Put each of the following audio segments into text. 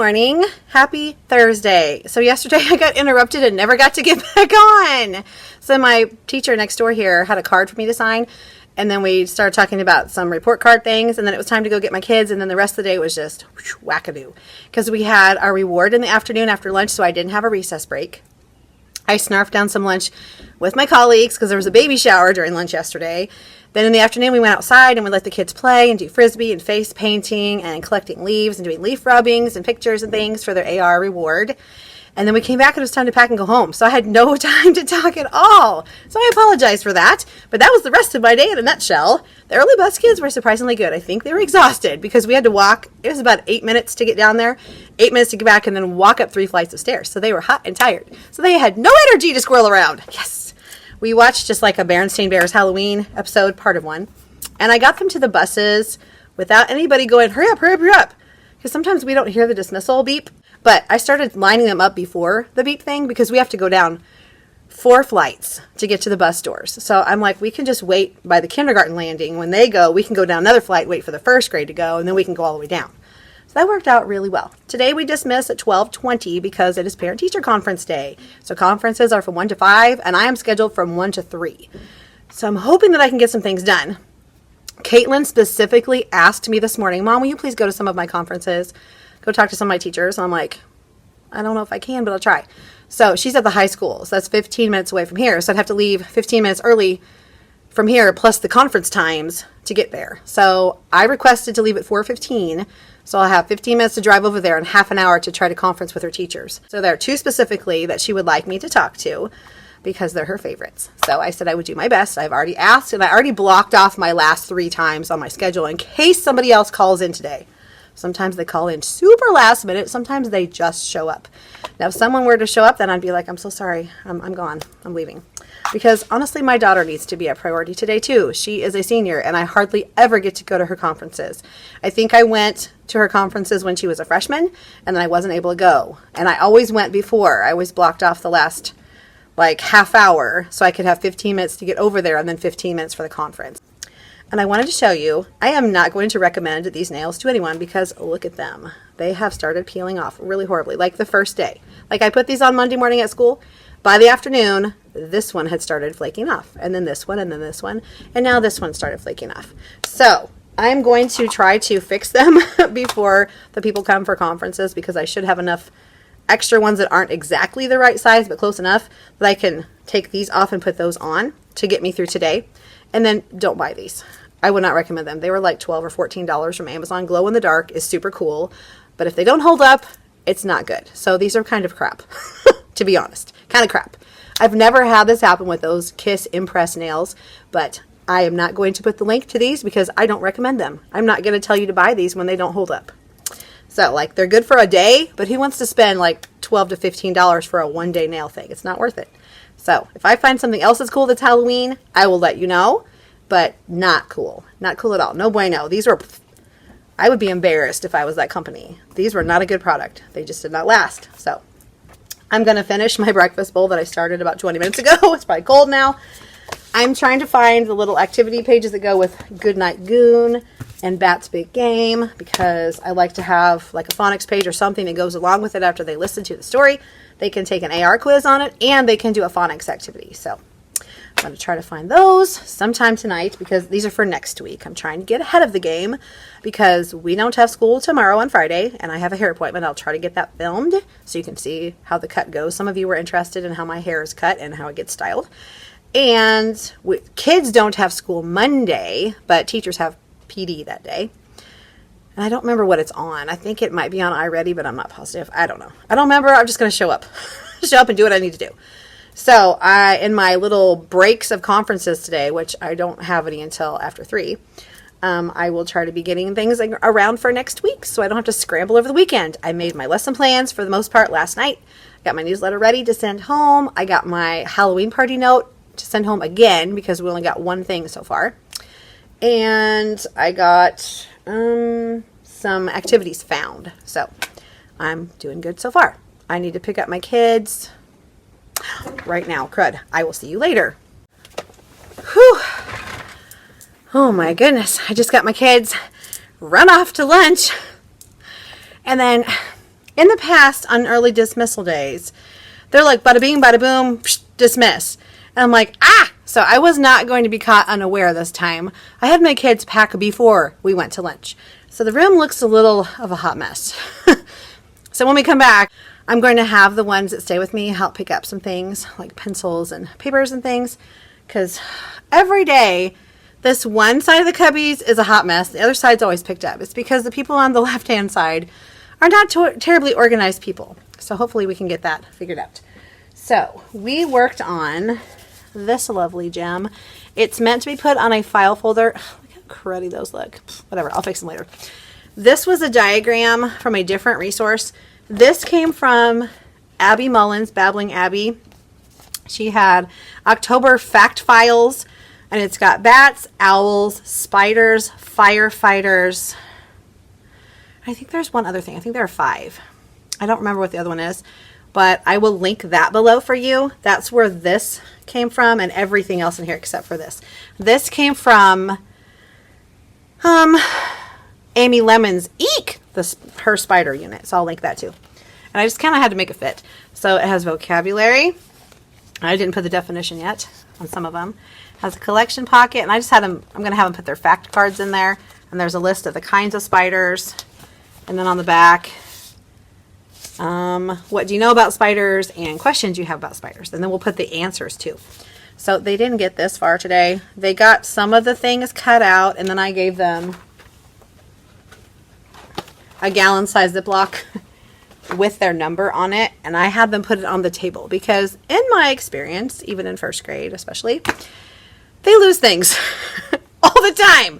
morning. Happy Thursday. So yesterday I got interrupted and never got to get back on. So my teacher next door here had a card for me to sign. And then we started talking about some report card things. And then it was time to go get my kids. And then the rest of the day was just wackadoo. Because we had our reward in the afternoon after lunch. So I didn't have a recess break. I snarfed down some lunch with my colleagues because there was a baby shower during lunch yesterday. Then in the afternoon, we went outside and we let the kids play and do frisbee and face painting and collecting leaves and doing leaf rubbings and pictures and things for their AR reward. And then we came back and it was time to pack and go home. So I had no time to talk at all. So I apologize for that. But that was the rest of my day in a nutshell. The early bus kids were surprisingly good. I think they were exhausted because we had to walk. It was about 8 minutes to get down there, 8 minutes to get back, and then walk up 3 flights of stairs. So they were hot and tired. So they had no energy to squirrel around. Yes. We watched just like a Berenstain Bears Halloween episode, part of one. And I got them to the buses without anybody going, hurry up, hurry up, hurry up. Because sometimes we don't hear the dismissal beep. But I started lining them up before the beep thing because we have to go down 4 flights to get to the bus doors. So I'm like, we can just wait by the kindergarten landing. When they go, we can go down another flight, wait for the first grade to go, and then we can go all the way down. So that worked out really well. Today we dismiss at 12:20 because it is parent-teacher conference day. So conferences are from 1 to 5, and I am scheduled from 1 to 3. So I'm hoping that I can get some things done. Caitlin specifically asked me this morning, Mom, will you please go to some of my conferences? Go talk to some of my teachers. And I'm like, I don't know if I can, but I'll try. So she's at the high school. So that's 15 minutes away from here. So I'd have to leave 15 minutes early from here, plus the conference times to get there. So I requested to leave at 4:15. So I'll have 15 minutes to drive over there and half an hour to try to conference with her teachers. So there are 2 specifically that she would like me to talk to because they're her favorites. So I said I would do my best. I've already asked, and I already blocked off my last 3 times on my schedule in case somebody else calls in today. Sometimes they call in super last minute. Sometimes they just show up. Now, if someone were to show up, then I'd be like, I'm so sorry. I'm gone. I'm leaving. Because honestly, my daughter needs to be a priority today too. She is a senior and I hardly ever get to go to her conferences. I think I went to her conferences when she was a freshman and then I wasn't able to go. And I always went before. I always blocked off the last half hour so I could have 15 minutes to get over there and then 15 minutes for the conference. And I wanted to show you, I am not going to recommend these nails to anyone because look at them. They have started peeling off really horribly, like the first day. Like I put these on Monday morning at school. By the afternoon, this one had started flaking off. And then this one, and then this one. And now this one started flaking off. So I'm going to try to fix them before the people come for conferences because I should have enough extra ones that aren't exactly the right size but close enough that I can take these off and put those on to get me through today. And then don't buy these. I would not recommend them. They were like $12 or $14 from Amazon. Glow in the dark is super cool. But if they don't hold up, it's not good. So these are kind of crap, to be honest. Kind of crap. I've never had this happen with those Kiss Impress nails, but I am not going to put the link to these because I don't recommend them. I'm not going to tell you to buy these when they don't hold up. So, they're good for a day, but who wants to spend $12 to $15 for a one-day nail thing? It's not worth it. So, if I find something else that's cool that's Halloween, I will let you know, but not cool. Not cool at all. No bueno. I would be embarrassed if I was that company. These were not a good product. They just did not last. So, I'm going to finish my breakfast bowl that I started about 20 minutes ago. It's probably cold now. I'm trying to find the little activity pages that go with Goodnight Goon and Bat's Big Game because I like to have a phonics page or something that goes along with it after they listen to the story. They can take an AR quiz on it and they can do a phonics activity. So I'm going to try to find those sometime tonight because these are for next week. I'm trying to get ahead of the game because we don't have school tomorrow on Friday and I have a hair appointment. I'll try to get that filmed so you can see how the cut goes. Some of you were interested in how my hair is cut and how it gets styled. And kids don't have school Monday, but teachers have PD that day. And I don't remember what it's on. I think it might be on iReady, but I'm not positive. I don't know. I don't remember. I'm just going to show up. Show up and do what I need to do. So in my little breaks of conferences today, which I don't have any until after 3, I will try to be getting things around for next week so I don't have to scramble over the weekend. I made my lesson plans for the most part last night. Got my newsletter ready to send home. I got my Halloween party note to send home again because we only got one thing so far. And I got some activities found. So I'm doing good so far. I need to pick up my kids right now. Crud. I will see you later. Whew. Oh my goodness. I just got my kids run off to lunch. And then in the past on early dismissal days, they're like, bada bing, bada boom, psh, dismiss. And I'm like, ah! So I was not going to be caught unaware this time. I had my kids pack before we went to lunch. So the room looks a little of a hot mess. So when we come back, I'm going to have the ones that stay with me help pick up some things like pencils and papers and things. Because every day, this one side of the cubbies is a hot mess. The other side's always picked up. It's because the people on the left-hand side are not terribly organized people. So hopefully we can get that figured out. So we worked on this lovely gem. It's meant to be put on a file folder. Look how cruddy those look. Whatever, I'll fix them later. This was a diagram from a different resource. This came from Abby Mullins, Babbling Abby. She had October fact files, and it's got bats, owls, spiders, firefighters. I think there's one other thing. I think there are 5. I don't remember what the other one is, but I will link that below for you. That's where this came from, and everything else in here except for this. This came from Amy Lemon's Eekkk, her spider unit. So I'll link that too. And I just kind of had to make it fit. So it has vocabulary. I didn't put the definition yet on some of them. It has a collection pocket, and I just had them, I'm going to have them put their fact cards in there. And there's a list of the kinds of spiders. And then on the back, what do you know about spiders and questions you have about spiders. And then we'll put the answers too. So they didn't get this far today. They got some of the things cut out, and then I gave them a gallon-sized Ziploc with their number on it, and I had them put it on the table because in my experience, even in first grade especially, they lose things all the time.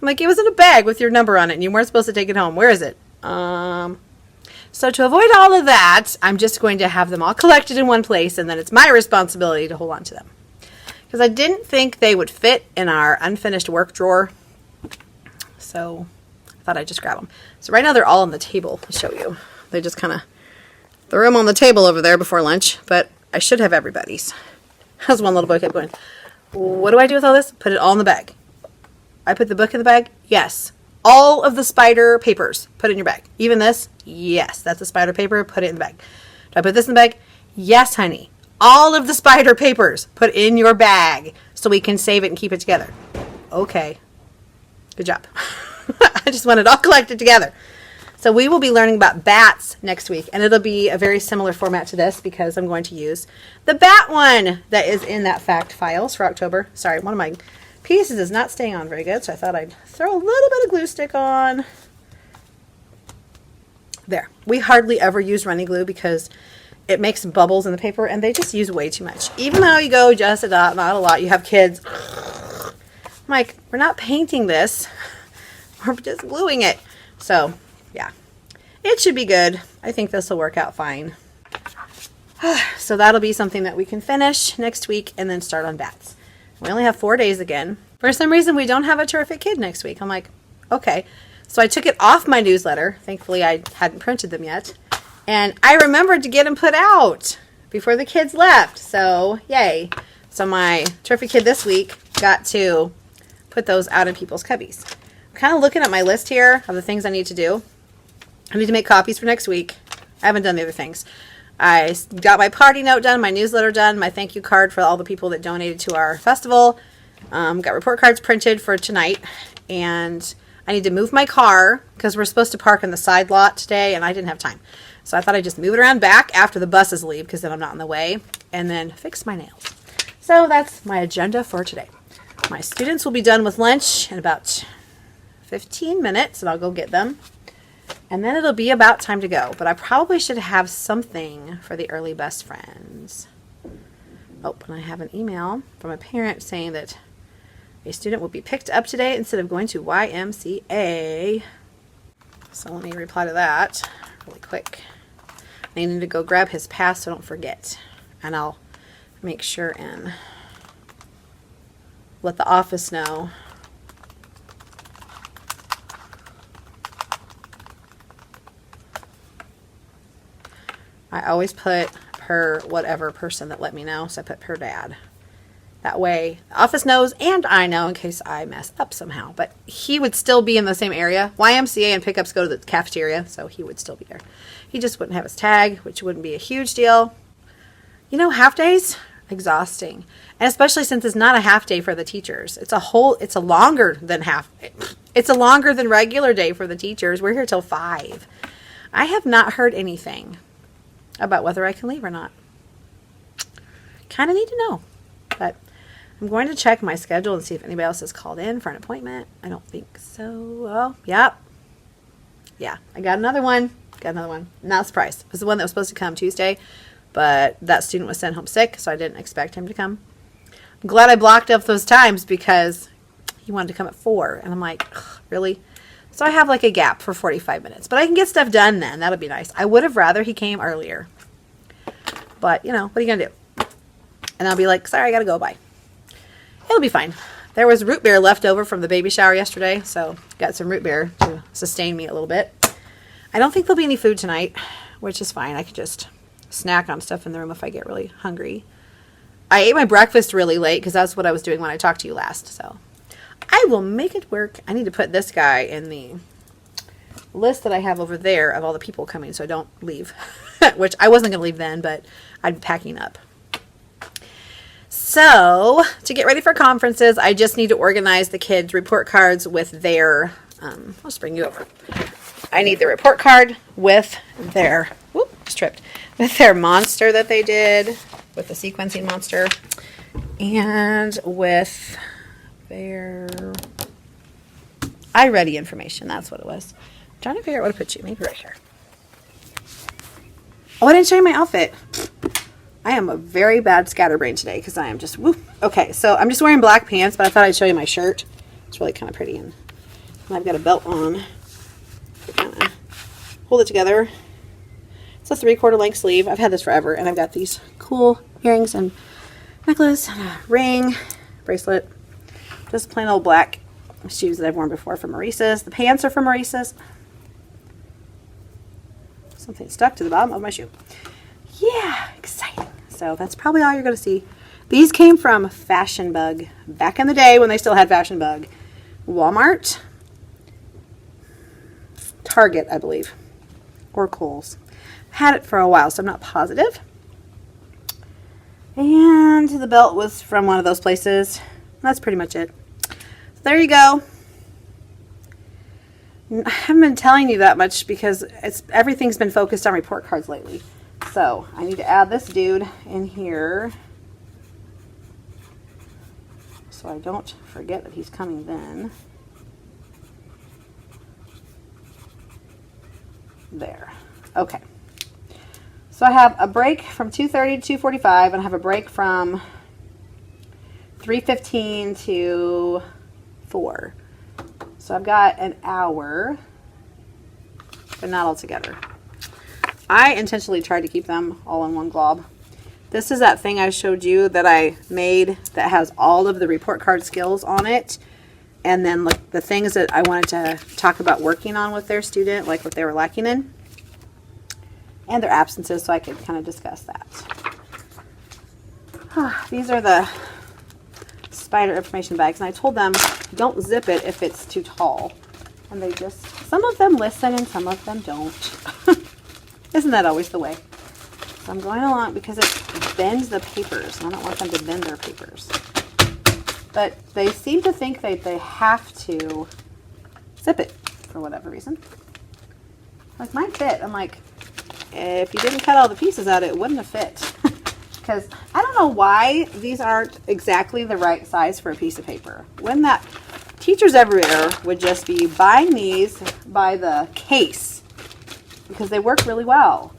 I'm like, it was in a bag with your number on it and you weren't supposed to take it home. Where is it? So to avoid all of that, I'm just going to have them all collected in one place, and then it's my responsibility to hold on to them. Because I didn't think they would fit in our unfinished work drawer. So I thought I'd just grab them. So right now they're all on the table. I'll show you. They just kind of threw them on the table over there before lunch, but I should have everybody's. As one little boy kept going, what do I do with all this? Put it all in the bag. I put the book in the bag? Yes. All of the spider papers, put it in your bag. Even this? Yes, that's a spider paper. Put it in the bag. Do I put this in the bag? Yes, honey. All of the spider papers, put in your bag so we can save it and keep it together. Okay. Good job. I just want it all collected together. So we will be learning about bats next week, and it'll be a very similar format to this because I'm going to use the bat one that is in that fact files for October. Sorry, one of my pieces is not staying on very good, so I thought I'd throw a little bit of glue stick on. There. We hardly ever use runny glue because it makes bubbles in the paper, and they just use way too much. Even though you go just a dot, not a lot, you have kids. I'm like, we're not painting this. We're just gluing it. So, yeah. It should be good. I think this will work out fine. So that'll be something that we can finish next week and then start on bats. We only have 4 days again. For some reason, we don't have a terrific kid next week. I'm like, okay. So I took it off my newsletter. Thankfully, I hadn't printed them yet. And I remembered to get them put out before the kids left. So, yay. So my terrific kid this week got to put those out in people's cubbies. I'm kind of looking at my list here of the things I need to do. I need to make copies for next week. I haven't done the other things. I got my party note done, my newsletter done, my thank you card for all the people that donated to our festival. Got report cards printed for tonight. And I need to move my car because we're supposed to park in the side lot today, and I didn't have time. So I thought I'd just move it around back after the buses leave because then I'm not in the way, and then fix my nails. So that's my agenda for today. My students will be done with lunch in about 15 minutes, and I'll go get them. And then it'll be about time to go. But I probably should have something for the early best friends. Oh, and I have an email from a parent saying that a student will be picked up today instead of going to YMCA. So let me reply to that really quick. I need to go grab his pass so I don't forget. And I'll make sure and let the office know. I always put per whatever person that let me know, so I put per dad. That way, the office knows and I know in case I mess up somehow. But he would still be in the same area. YMCA and pickups go to the cafeteria, so he would still be there. He just wouldn't have his tag, which wouldn't be a huge deal. You know, half days, exhausting. And especially since it's not a half day for the teachers. It's a longer than regular day for the teachers. We're here till 5. I have not heard anything about whether I can leave or not. Kind of need to know. But I'm going to check my schedule and see if anybody else has called in for an appointment. I don't think so. Oh, yep. Yeah, I got another one. Not surprised. It was the one that was supposed to come Tuesday, but that student was sent home sick, so I didn't expect him to come. I'm glad I blocked up those times because he wanted to come at 4, and I'm like, really? So I have like a gap for 45 minutes, but I can get stuff done then. That'll be nice. I would have rather he came earlier, but you know, what are you going to do? And I'll be like, sorry, I got to go, bye. It'll be fine. There was root beer left over from the baby shower yesterday, so got some root beer to sustain me a little bit. I don't think there'll be any food tonight, which is fine. I could just snack on stuff in the room if I get really hungry. I ate my breakfast really late because that's what I was doing when I talked to you last, so I will make it work. I need to put this guy in the list that I have over there of all the people coming so I don't leave, which I wasn't going to leave then, but I'm packing up. So, to get ready for conferences, I just need to organize the kids' report cards with their, I'll just bring you over. I need the report card with their, with their monster that they did, with the sequencing monster, and with their iReady information. That's what it was. I'm trying to figure out where to put you. Maybe right here. Oh, I didn't show you my outfit. I am a very bad scatterbrain today because I am just, woo. Okay, so I'm just wearing black pants, but I thought I'd show you my shirt. It's really kind of pretty, and I've got a belt on to kind of hold it together. It's a 3/4 length sleeve. I've had this forever, and I've got these cool earrings and necklace, and a ring, bracelet, just plain old black shoes that I've worn before from Maurice's. The pants are from Maurice's. Something stuck to the bottom of my shoe. Yeah, exciting. So that's probably all you're going to see. These came from Fashion Bug back in the day when they still had Fashion Bug. Walmart, Target, I believe, or Kohl's. Had it for a while, so I'm not positive. And the belt was from one of those places. That's pretty much it. So there you go. I haven't been telling you that much because everything's been focused on report cards lately. So I need to add this dude in here so I don't forget that he's coming then. There. Okay. So I have a break from 2:30 to 2:45, and I have a break from 3:15 to 4. So I've got an hour, but not all together. I intentionally tried to keep them all in one glob. This is that thing I showed you that I made that has all of the report card skills on it. And then like the things that I wanted to talk about working on with their student, like what they were lacking in. And their absences, so I could kind of discuss that. These are the spider information bags. And I told them, don't zip it if it's too tall. And they just, some of them listen and some of them don't. Isn't that always the way? So I'm going along because it bends the papers. And I don't want them to bend their papers. But they seem to think that they have to zip it for whatever reason. Like mine fit. I'm like, if you didn't cut all the pieces out, it wouldn't have fit. Because I don't know why these aren't exactly the right size for a piece of paper. When that teachers everywhere would just be buying these by the case because they work really well.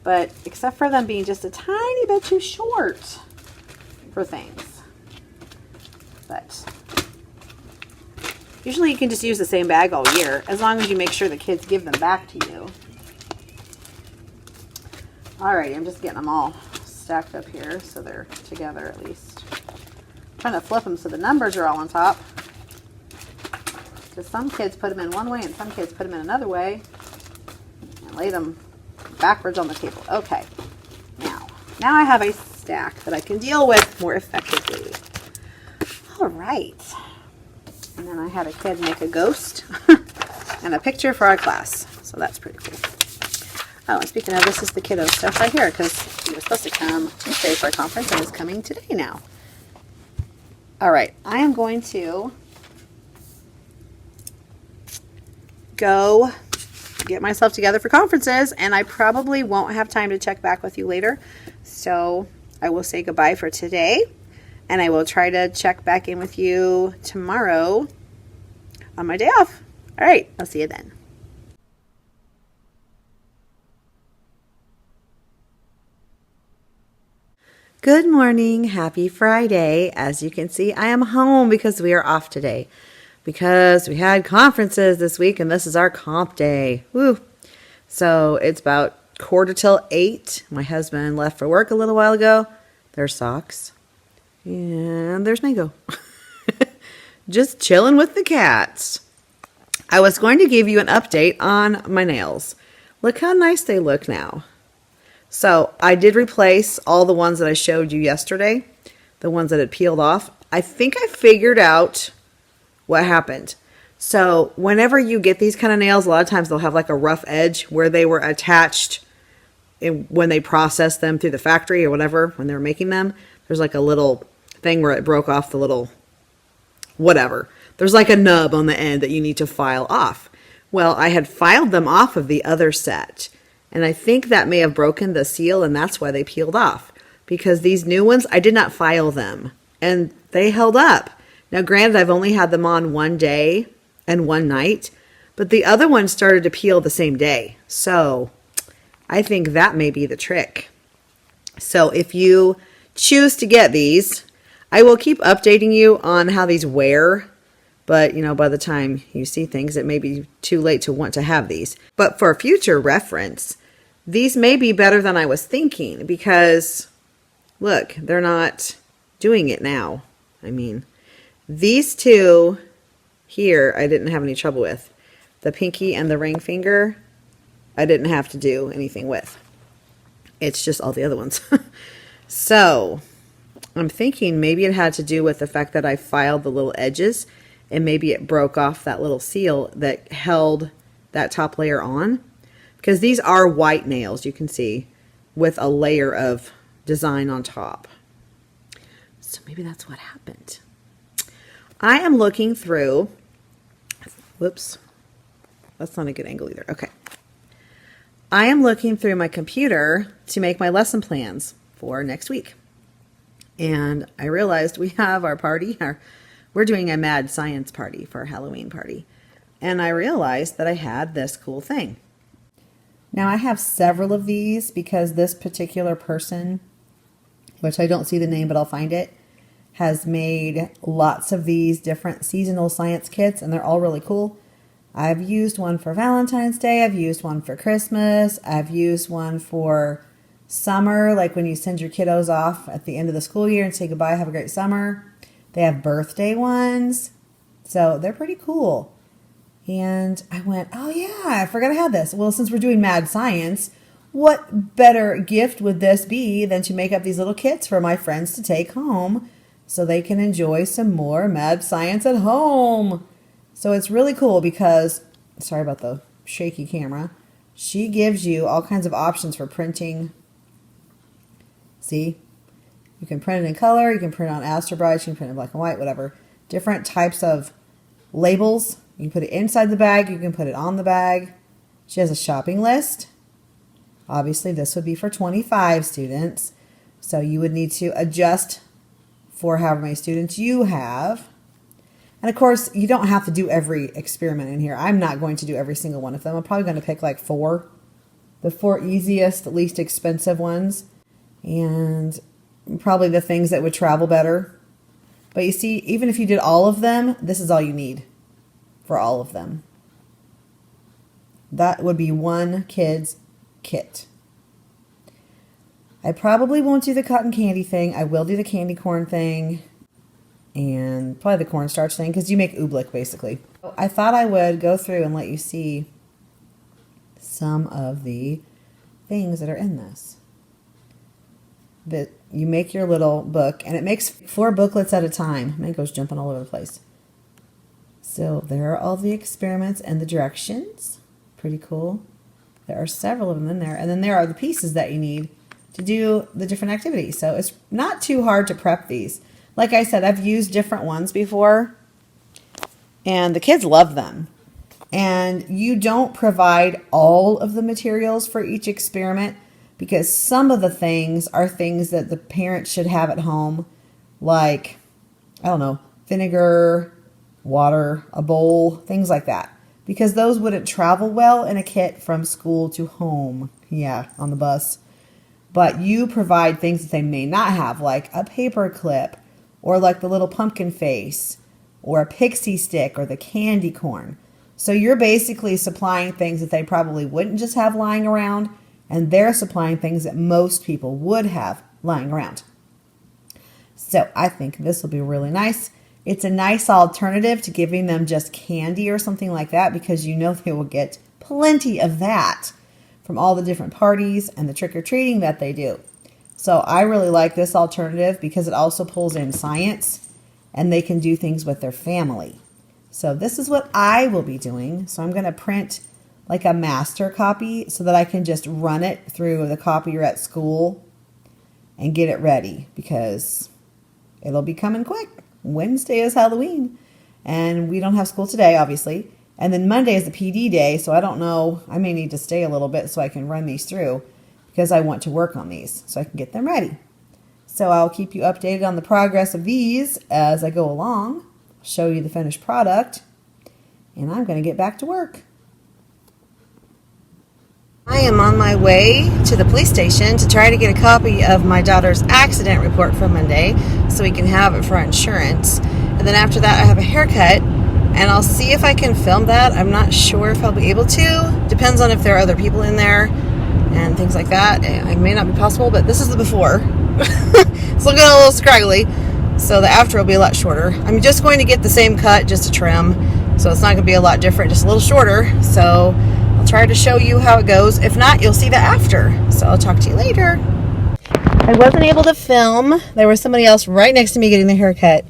But except for them being just a tiny bit too short for things. But usually you can just use the same bag all year as long as you make sure the kids give them back to you. Alrighty, I'm just getting them all stacked up here so they're together at least. I'm trying to flip them so the numbers are all on top. Because some kids put them in one way and some kids put them in another way. And lay them backwards on the table. Okay. Now I have a stack that I can deal with more effectively. All right. And then I had a kid make a ghost and a picture for our class. So that's pretty cool. Oh, and speaking of, this is the kiddo stuff right here because he was supposed to come Tuesday for a conference and is coming today now. All right, I am going to go get myself together for conferences, and I probably won't have time to check back with you later. So I will say goodbye for today, and I will try to check back in with you tomorrow on my day off. All right, I'll see you then. Good morning. Happy Friday. As you can see, I am home because we are off today because we had conferences this week and this is our comp day. Woo. So it's about 7:45. My husband left for work a little while ago. There's Socks. And there's Mango. Just chilling with the cats. I was going to give you an update on my nails. Look how nice they look now. So I did replace all the ones that I showed you yesterday, the ones that had peeled off. I think I figured out what happened. So whenever you get these kind of nails, a lot of times they'll have like a rough edge where they were attached when they processed them through the factory or whatever, when they were making them. There's like a little thing where it broke off the little whatever. There's like a nub on the end that you need to file off. Well, I had filed them off of the other set. And I think that may have broken the seal, and that's why they peeled off. Because these new ones, I did not file them, and they held up. Now, granted, I've only had them on one day and one night, but the other ones started to peel the same day. So I think that may be the trick. So if you choose to get these, I will keep updating you on how these wear. But, you know, by the time you see things, it may be too late to want to have these. But for future reference, these may be better than I was thinking because, look, they're not doing it now. I mean, these two here, I didn't have any trouble with. The pinky and the ring finger, I didn't have to do anything with. It's just all the other ones. So, I'm thinking maybe it had to do with the fact that I filed the little edges and maybe it broke off that little seal that held that top layer on. Because these are white nails, you can see, with a layer of design on top. So maybe that's what happened. I am looking through, whoops, that's not a good angle either. Okay. I am looking through my computer to make my lesson plans for next week. And I realized we have our party, we're doing a mad science party for our Halloween party. And I realized that I had this cool thing. Now I have several of these because this particular person, which I don't see the name, but I'll find it, has made lots of these different seasonal science kits, and they're all really cool. I've used one for Valentine's Day. I've used one for Christmas. I've used one for summer, like when you send your kiddos off at the end of the school year and say goodbye, have a great summer. They have birthday ones, so they're pretty cool. And I went, oh yeah, I forgot I had this. Well, since we're doing mad science, what better gift would this be than to make up these little kits for my friends to take home so they can enjoy some more mad science at home. So it's really cool because, sorry about the shaky camera, she gives you all kinds of options for printing. See? You can print it in color, you can print it on Astrobrite, you can print it in black and white, whatever. Different types of labels. You can put it inside the bag, you can put it on the bag. She has a shopping list. Obviously, this would be for 25 students. So you would need to adjust for however many students you have. And of course, you don't have to do every experiment in here. I'm not going to do every single one of them. I'm probably going to pick like 4. The 4 easiest, least expensive ones. And probably the things that would travel better. But you see, even if you did all of them, this is all you need for all of them. That would be one kid's kit. I probably won't do the cotton candy thing. I will do the candy corn thing and probably the cornstarch thing because you make oobleck basically. I thought I would go through and let you see some of the things that are in this. you make your little book, and it makes 4 booklets at a time. Mango's jumping all over the place. So there are all the experiments and the directions. Pretty cool. There are several of them in there. And then there are the pieces that you need to do the different activities. So it's not too hard to prep these. Like I said, I've used different ones before, and the kids love them. And you don't provide all of the materials for each experiment, because some of the things are things that the parents should have at home, like, I don't know, vinegar, water, a bowl, things like that. Because those wouldn't travel well in a kit from school to home. Yeah, on the bus. But you provide things that they may not have, like a paper clip, or like the little pumpkin face, or a pixie stick, or the candy corn. So you're basically supplying things that they probably wouldn't just have lying around, and they're supplying things that most people would have lying around. So I think this will be really nice. It's a nice alternative to giving them just candy or something like that, because you know they will get plenty of that from all the different parties and the trick-or-treating that they do. So I really like this alternative because it also pulls in science, and they can do things with their family. So this is what I will be doing. So I'm going to print like a master copy so that I can just run it through the copier at school and get it ready, because it'll be coming quick. Wednesday is Halloween, and we don't have school today, obviously. And then Monday is the PD day, so I don't know. I may need to stay a little bit so I can run these through, because I want to work on these so I can get them ready. So I'll keep you updated on the progress of these as I go along, show you the finished product, and I'm going to get back to work. I am on my way to the police station to try to get a copy of my daughter's accident report from Monday so we can have it for our insurance. And then after that I have a haircut, and I'll see if I can film that. I'm not sure if I'll be able to. Depends on if there are other people in there and things like that. It may not be possible, but this is the before. It's looking a little scraggly, so the after will be a lot shorter. I'm just going to get the same cut, just a trim, so it's not going to be a lot different, just a little shorter. So I'll try to show you how it goes. If not, you'll see the after. So I'll talk to you later. I wasn't able to film. There was somebody else right next to me getting the haircut,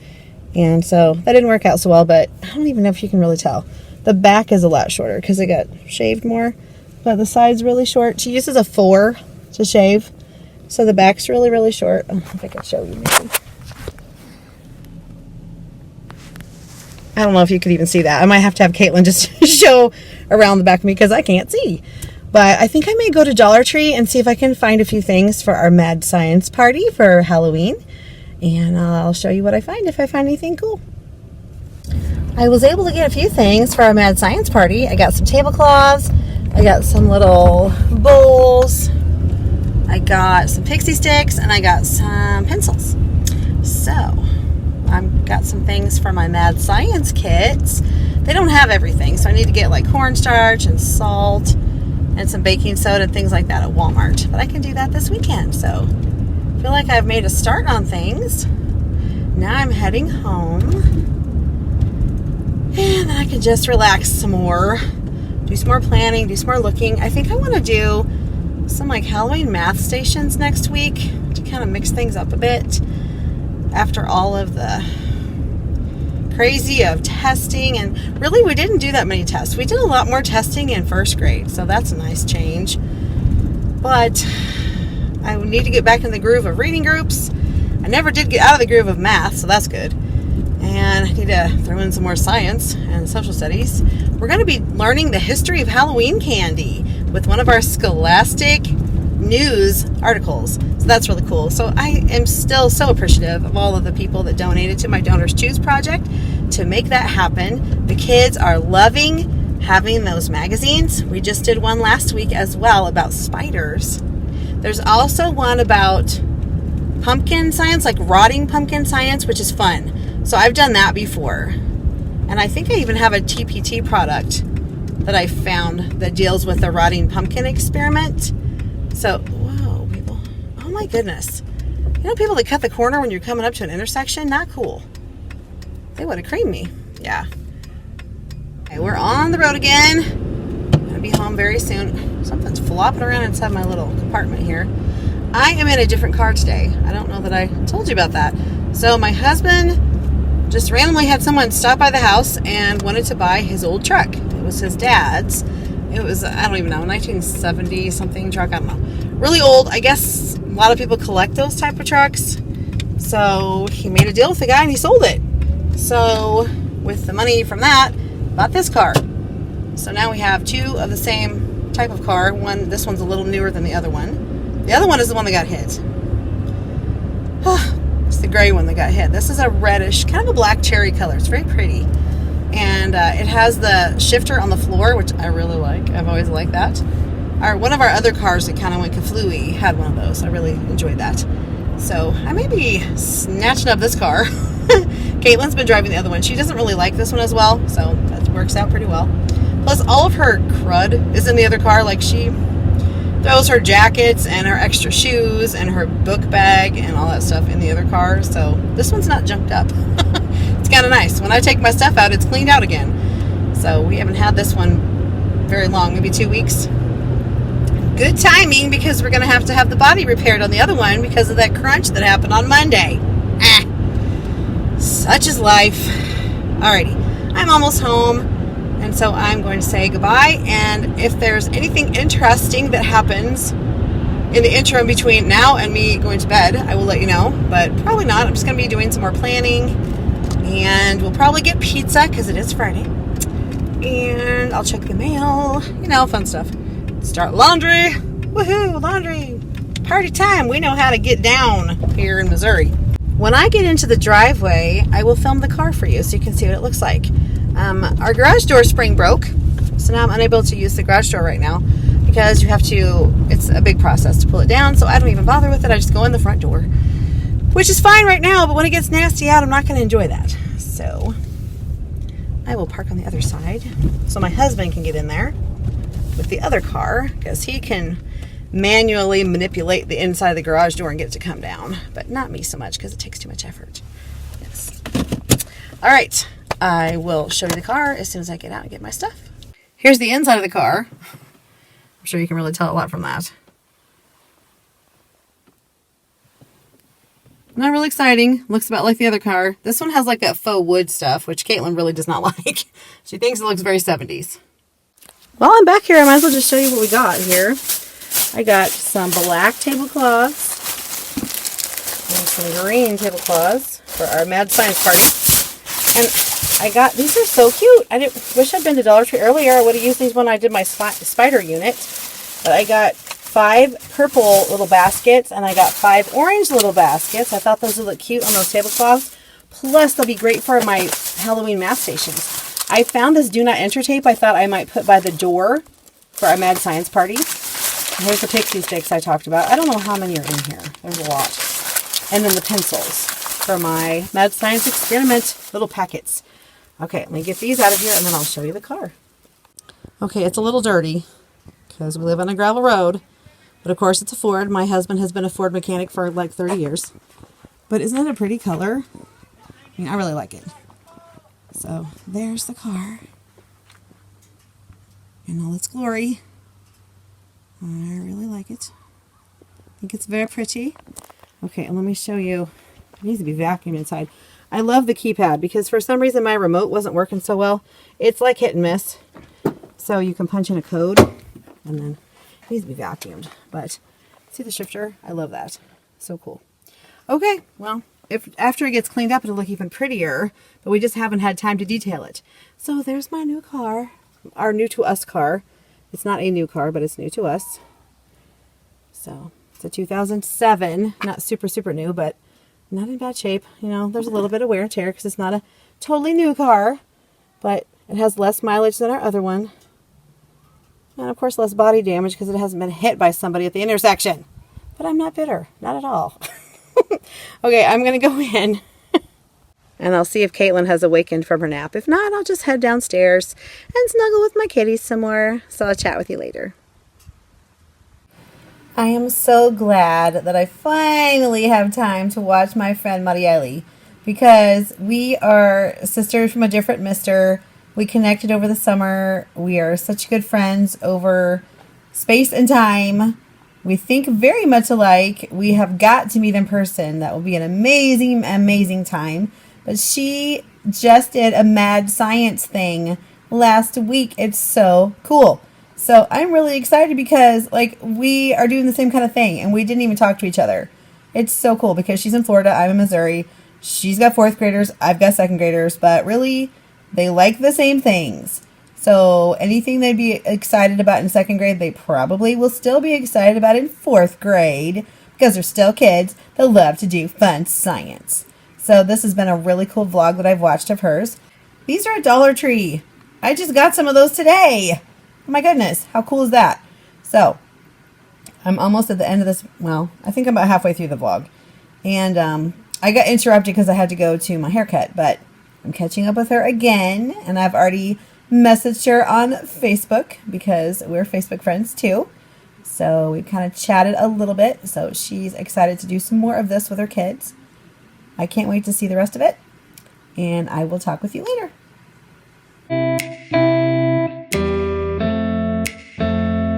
and so that didn't work out so well, but I don't even know if you can really tell. The back is a lot shorter because it got shaved more, but the side's really short. She uses a 4 to shave, so the back's really, really short. I don't know if I can show you maybe. I don't know if you could even see that. I might have to have Caitlin just show around the back of me because I can't see. But I think I may go to Dollar Tree and see if I can find a few things for our Mad Science party for Halloween. And I'll show you what I find if I find anything cool. I was able to get a few things for our Mad Science party. I got some tablecloths. I got some little bowls. I got some pixie sticks, and I got some pencils. So I've got some things for my Mad Science kits. They don't have everything, so I need to get like cornstarch and salt and some baking soda and things like that at Walmart. But I can do that this weekend, so I feel like I've made a start on things. Now I'm heading home, and then I can just relax some more, do some more planning, do some more looking. I think I want to do some like Halloween math stations next week to kind of mix things up a bit after all of the crazy of testing. And really, we didn't do that many tests. We did a lot more testing in first grade, so that's a nice change. But I need to get back in the groove of reading groups. I never did get out of the groove of math, so that's good. And I need to throw in some more science and social studies. We're going to be learning the history of Halloween candy with one of our Scholastic news articles. So that's really cool. So I am still so appreciative of all of the people that donated to my Donors Choose project to make that happen. The kids are loving having those magazines. We just did one last week as well about spiders. There's also one about pumpkin science, like rotting pumpkin science, which is fun. So I've done that before. And I think I even have a TpT product that I found that deals with the rotting pumpkin experiment. So, whoa, people. Oh my goodness. You know, people that cut the corner when you're coming up to an intersection? Not cool. They would have creamed me. Yeah. Okay, we're on the road again. Gonna be home very soon. Something's flopping around inside my little compartment here. I am in a different car today. I don't know that I told you about that. So my husband just randomly had someone stop by the house and wanted to buy his old truck. It was his dad's. It was, I don't even know, 1970 something truck. I don't know. Really old. I guess a lot of people collect those type of trucks. So he made a deal with the guy and he sold it. So with the money from that, bought this car. So now we have two of the same type of car. This one's a little newer than the other one. The other one is the one that got hit. It's the gray one that got hit. This is a reddish, kind of a black cherry color. It's very pretty. And it has the shifter on the floor, which I really like. I've always liked that. One of our other cars that kind of went kaflooey had one of those. I really enjoyed that. So I may be snatching up this car. Caitlin's been driving the other one. She doesn't really like this one as well, so that works out pretty well. Plus, all of her crud is in the other car. Like, she throws her jackets and her extra shoes and her book bag and all that stuff in the other car. So this one's not junked up. It's kind of nice. When I take my stuff out, it's cleaned out again. So we haven't had this one very long, maybe 2 weeks. Good timing, because we're going to have the body repaired on the other one because of that crunch that happened on Monday. Such is life. Alrighty, I'm almost home, and so I'm going to say goodbye. And if there's anything interesting that happens in the interim between now and me going to bed, I will let you know, but probably not. I'm just going to be doing some more planning, and we'll probably get pizza because it is Friday, and I'll check the mail, fun stuff. Start laundry. Woohoo, laundry. Party time. We know how to get down here in Missouri. When I get into the driveway, I will film the car for you so you can see what it looks like. Our garage door spring broke, so now I'm unable to use the garage door right now because it's a big process to pull it down, so I don't even bother with it. I just go in the front door, which is fine right now, but when it gets nasty out, I'm not going to enjoy that. So I will park on the other side so my husband can get in there with the other car, because he can manually manipulate the inside of the garage door and get it to come down, but not me so much because it takes too much effort. Yes. All right, I will show you the car as soon as I get out and get my stuff. Here's the inside of the car. I'm sure you can really tell a lot from that. Not really exciting. Looks about like the other car. This one has like that faux wood stuff, which Caitlin really does not like. She thinks it looks very 70s. While I'm back here, I might as well just show you what we got here. I got some black tablecloths and some green tablecloths for our mad science party. And these are so cute. I wish I'd been to Dollar Tree earlier. I would have used these when I did my spider unit. But I got 5 purple little baskets and I got 5 orange little baskets. I thought those would look cute on those tablecloths. Plus, they'll be great for my Halloween math stations. I found this do not enter tape I thought I might put by the door for our mad science party. Here's the pixie sticks I talked about. I don't know how many are in here. There's a lot. And then the pencils for my mad science experiment little packets. Okay, let me get these out of here and then I'll show you the car. Okay, it's a little dirty because we live on a gravel road. But of course it's a Ford. My husband has been a Ford mechanic for like 30 years. But isn't it a pretty color? I mean, I really like it. So there's the car in all its glory. I really like it. I think it's very pretty. Okay, and let me show you. It needs to be vacuumed inside. I love the keypad because for some reason my remote wasn't working so well. It's like hit and miss. So you can punch in a code and then it needs to be vacuumed. But see the shifter? I love that. So cool. Okay, well, if after it gets cleaned up, it'll look even prettier, but we just haven't had time to detail it. So there's my new car, our new to us car. It's not a new car, but it's new to us. So it's a 2007, not super new, but not in bad shape. There's a little bit of wear and tear because it's not a totally new car, but it has less mileage than our other one. And of course less body damage because it hasn't been hit by somebody at the intersection. But I'm not bitter, not at all. Okay, I'm going to go in and I'll see if Caitlin has awakened from her nap. If not, I'll just head downstairs and snuggle with my kitties some more. So I'll chat with you later. I am so glad that I finally have time to watch my friend Marieli because we are sisters from a different mister. We connected over the summer. We are such good friends over space and time. We think very much alike. We have got to meet in person. That will be an amazing, amazing time. But she just did a mad science thing last week. It's so cool. So I'm really excited because like we are doing the same kind of thing and we didn't even talk to each other. It's so cool because she's in Florida, I'm in Missouri. She's got 4th graders, I've got 2nd graders, but really they like the same things. So anything they'd be excited about in 2nd grade, they probably will still be excited about in 4th grade because they're still kids that love to do fun science. So this has been a really cool vlog that I've watched of hers. These are at Dollar Tree. I just got some of those today. Oh my goodness, how cool is that? So I'm almost at the end of this. Well, I think I'm about halfway through the vlog. And I got interrupted because I had to go to my haircut, but I'm catching up with her again, and I've already messaged her on Facebook because we're Facebook friends too. So we kind of chatted a little bit. So she's excited to do some more of this with her kids. I can't wait to see the rest of it, and I will talk with you later.